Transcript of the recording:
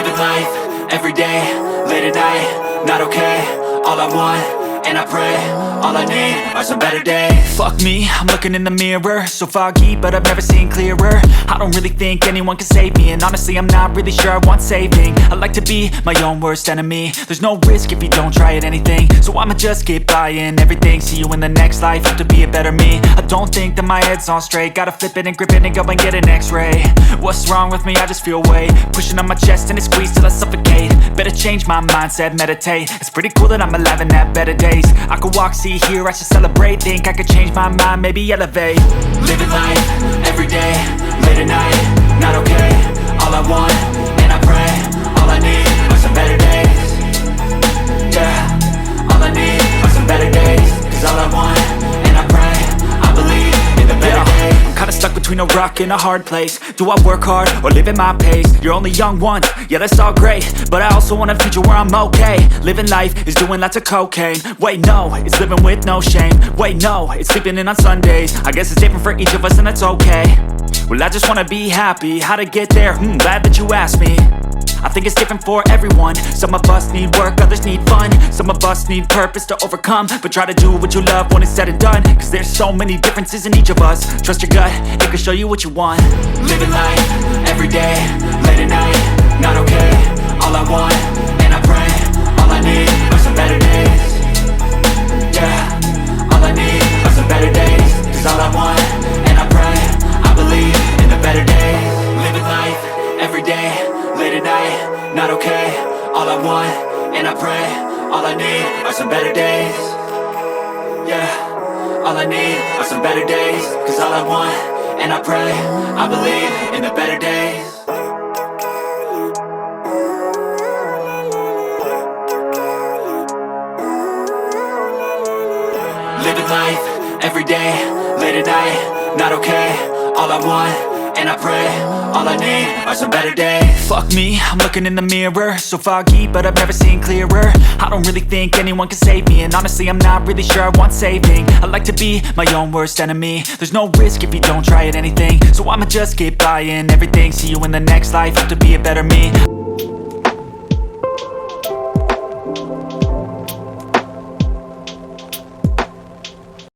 Living life, everyday, late at night, not okay. All I want, and I pray, all I need are some better days. Fuck me, I'm looking in the mirror, so foggy, but I've never seen clearer. I don't really think anyone can save me, and honestly I'm not really sure I want saving. I like to be my own worst enemy. There's no risk if you don't try at anything, so I'ma just keep buying everything. See you in the next life, have to be a better me. I don't think that my head's on straight, gotta flip it and grip it and go and get an x-ray. What's wrong with me? I just feel weight pushing on my chest and it squeezes till I suffocate. Better change my mindset, meditate. It's pretty cool that I'm alive and have better days. I could walk, see, hear, I should celebrate. Think I could change my mind, maybe elevate. Living life, everyday, late at night, not okay. All I want, and I pray, all I need are some better days. Yeah, all I need are some better days. Cause all I want, and I pray, I believe in the better days. I'm kinda stuck between a rock and a hard place. Do I work hard or live at my pace? You're only young once, yeah that's all great, but I also want a future where I'm okay. Living life is doing lots of cocaine. Wait no, it's living with no shame. Wait no, it's sleeping in on Sundays. I guess it's different for each of us and that's okay. Well I just wanna be happy, how to get there? Glad that you asked me. I think it's different for everyone. Some of us need work, others need fun. Some of us need purpose to overcome. But try to do what you love when it's said and done. Cause there's so many differences in each of us. Trust your gut, it can show you what you want. Living life, everyday, late at night, not okay. All I want, and I pray, all I need are some better days. Yeah, all I need are some better days. Cause all I want, and I pray, I believe in the better days. Living life, everyday, late at night, not okay. All I want, and I pray, all I need are some better days. Yeah, all I need are some better days. Cause all I want, and I pray, I believe in the better days. Living life, everyday, late at night, not okay. All I want, and I pray, all I need are some better days. Fuck me, I'm looking in the mirror, so foggy, but I've never seen clearer. I don't really think anyone can save me, and honestly I'm not really sure I want saving. I like to be my own worst enemy. There's no risk if you don't try at anything, so I'ma just keep buying everything. See you in the next life, have to be a better me.